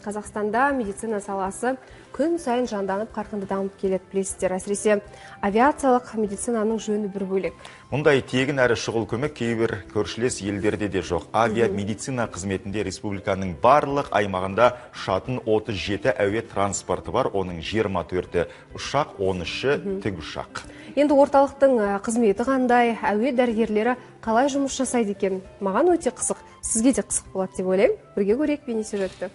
Қазақстанда медицина саласы күн сайын жанданып, қарқынды дамып келеді, білесіздер. Әсіресе авиациялық медицинаның жөні бір бөлек. Мұндай тегін әрі шұғыл көмек кейбір көршілес елдерде де жоқ. Авиамедицина қызметінде республиканың барлық аймағында шатын 37 әуе транспорты бар, оның 24-і ұшақ, 13-і тікұшақ. Енді орталықтың қызметі қандай, әуе дәрігерлері қалай жұмыс жасайды екен? Маған өте қызық, сізге де қызық болады деп ойлаймын. Бірге көрейік бейнесюжетті.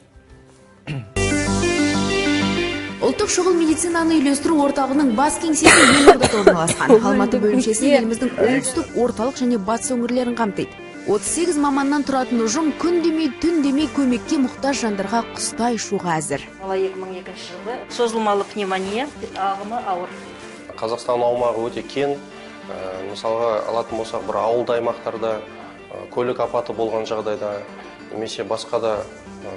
Ұлттық шұғыл медицинаны үйлестіру орталығының бас кеңсесі Елордада орналасқан. Алматы бөлімшесі еліміздің оңтүстік, орталық және батыс өңірлерін қамтиды. 38 маманнан тұратын ұжым күн демей, түн демей көмекке мұқтаж жандарға құстай ұшуға әзір. 2002 жылы созылмалы пневмония ағымы ауыр. Қазақстан аумағы өте кен. Мысалға алатын болсақ, бір ауылды аймақтарда көлік апаты болған жағдайда, немесе басқа да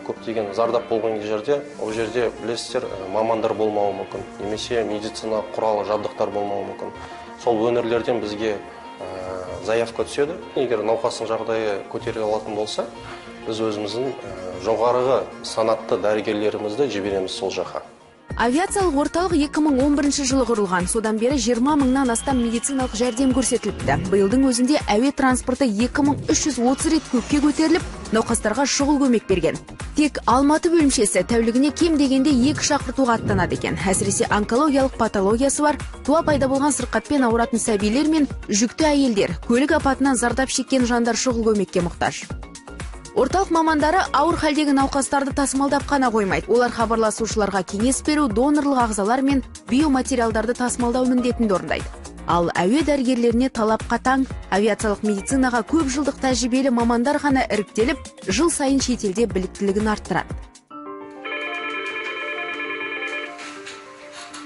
көптеген зардап болған жерде, ол жерде білесіздер, мамандар болмауы мүмкін, немесе медицина құралы жабдықтар болмауы мүмкін. Сол өңірлерден бізге заявка түседі. Егер науқастың жағдайы көтере алатын болса, біз өзіміздің жоғарғы санатты дәрігерлерімізді жібереміз сол жаққа. Авиациялық орталық 2011 жылы құрылған. Содан бері 20 мыңнан астам медициналық жәрдем көрсетіліпті. Биылдың өзінде әуе транспорты 2330 рет көкке көтеріліп, науқастарға шұғыл көмек берген. Тек Алматы бөлімшесі тәулігіне кем дегенде 2 шақыртуға аттанады екен. Әсіресе онкологиялық патологиясы бар, туа пайда болған сырқатпен ауыратын сәбилер мен жүкті әйелдер, көлік апатынан зардап шеккен жандар шұғыл көмекке мұқтаж. Орталық мамандары ауыр халдегі науқастарды тасымалдап қана қоймайды. Олар хабарласушыларға кеңес беру, донорлық ағзалар мен биоматериалдарды тасымалдау міндетін орындайды. Ал әуе дәрігерлеріне талап қатаң, авиациялық медицинаға көп жылдық тәжірибелі мамандар ғана іріктеліп, жыл сайын шетелде біліктілігін арттырады.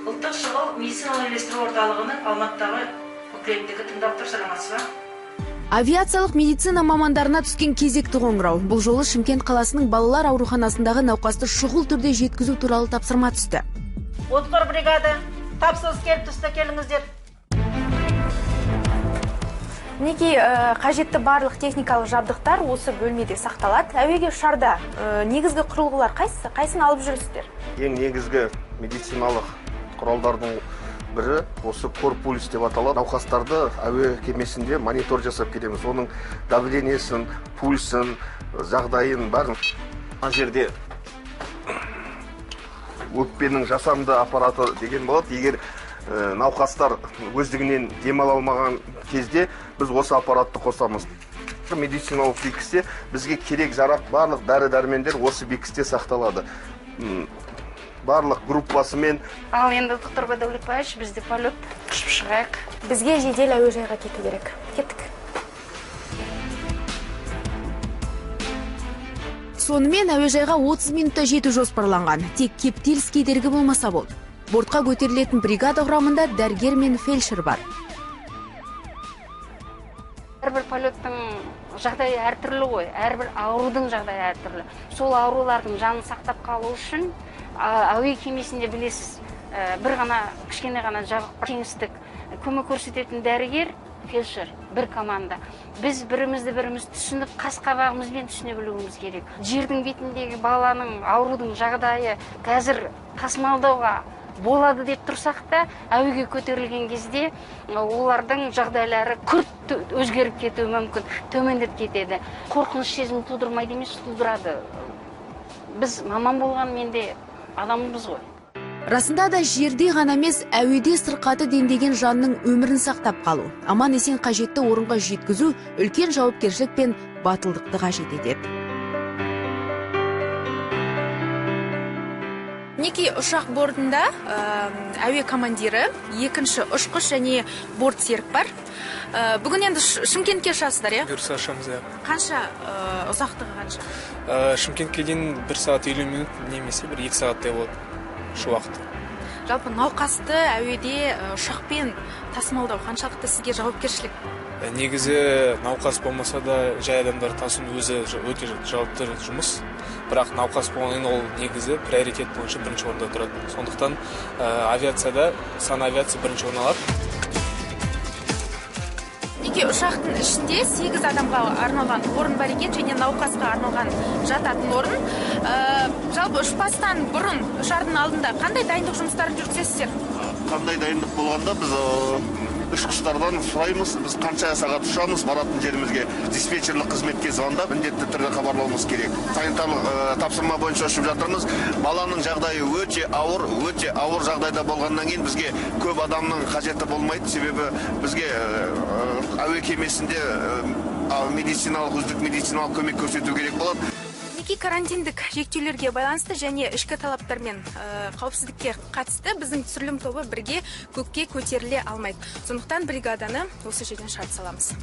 Ұлттық шұғыл медициналық үйлестіру орталығының Алматыдағы өкілеттігі тыңдап тұрсаңыз ба? Авиациялық медицина мамандарына түскен кезекті қоңырау. Бұл жолы Шымкент қаласының балалар ауруханасындағы науқасты шұғыл түрде жеткізу туралы тапсырма түсті. Отқыр бригада, тапсырыс келіп түсті, келіңіздер. Мінекей қажетті барлық техникалық жабдықтар осы бөлмеде сақталады. Әуеге ұшарда негізгі құрылғылар қайсысын алып жүрсіздер? Ең негізгі медициналық құралдардың бірі осы корпулис деп аталады. Науқастарды әуе кемесінде монитор жасап келеміз. Оның давлениесін, пульсын, жағдайын барын. Мына жерде өкпенің жасанды аппараты деген болады. Егер науқастар өздігінен демала алмаған кезде біз осы аппаратты қосамыз. Медициналық бекісте бізге керек жарақ барлық дәрі-дәрмендер осы бекісте сақталады. Барлық группасымен. Ал енді доктор Дәулетбаевич, бізде полет ұшып шығайық. Бізге жедел әуежайға кету керек. Кеттік. Сонымен әуежайға 30 минутта жету жоспарланған. Тек кептеліс кедергі болмаса болды. Бортқа көтерілетін бригада құрамында дәрігер мен фельдшер бар. Әрбір полеттің жағдайы әртүрлі ғой, әрбір аурудың жағдайы әртүрлі. Сол аурулардың жанын сақтап қалу үшін әуе кемесінде білесіз, бір ғана кішкене ғана жабық кеңістік көмек көрсететін дәрігер, фельдшер, бір команда. Біз бірімізді түсініп, қас-қабағымызбен түсіне білуіміз керек. Жердің бетіндегі баланың аурудың жағдайы қазір тасымалдауға болады деп тұрсақ та, әуеге көтерілген кезде олардың жағдайлары күрт өзгеріп кетуі мүмкін, төмендеп кетеді. Қорқыныш сезімі тудырмайды емес, тудырады. Біз маман болған менде адамымыз ғой. Расында да жерде ғана емес, әуеде сырқаты дендеген жанның өмірін сақтап қалу, аман есен қажетті орынға жеткізу үлкен жауапкершілік пен батылдықты қажет етеді. Мінекей ұшақ бортында әуе командирі, екінші ұшқыш және борт серік бар. Бүгін енді Шымкентке ұшасыздар, е? Бұйырса ұшамыз, е. Қанша ұзақтығы қанша? Шымкентке дейін 1 сағат 50 минут, немесе 1-2 сағаттай болады ұшу уақыты. Жалпы науқасты әуеде ұшақпен тасымалдау қаншалықты сізге жауапкершілік? Негізі науқас болмаса да жай адамдар тасу өзі өте жауапты жұмыс. Бірақ науқас болғаннан ол негізі приоритет бойынша бірінші орында тұрады. Сондықтан авиацияда санавиация бірінші орын алады. Неге бізде ұшақтың ішінде 8 адамға арналған орын бар екен, және науқасқа арналған жататын орын. Жалпы ұшпастан бұрын ұшардың алдында қандай дайындық жұмыстарын жүргізесіздер? Қандай дайындық болғанда біз ұшқыштардан сұраймыз, біз қанша сағат ұшамыз, баратын жерімізге диспетчерлік қызметке звондап, міндетті түрде хабарлауымыз керек. Санитарлық тапсырма бойынша ұшып жатырмыз. Баланың жағдайы өте ауыр жағдайда болғаннан кейін бізге көп адамның қажеті болмайды. Себебі бізге әуе кемесінде үздік медициналық көмек көрсету керек болады. Неке карантиндік шектеулерге байланысты және ішкі талаптар мен қауіпсіздікке қатысты біздің түсірілім тобы бірге көкке көтеріле алмайды. Сондықтан бригаданы осы жерден шығарып саламыз.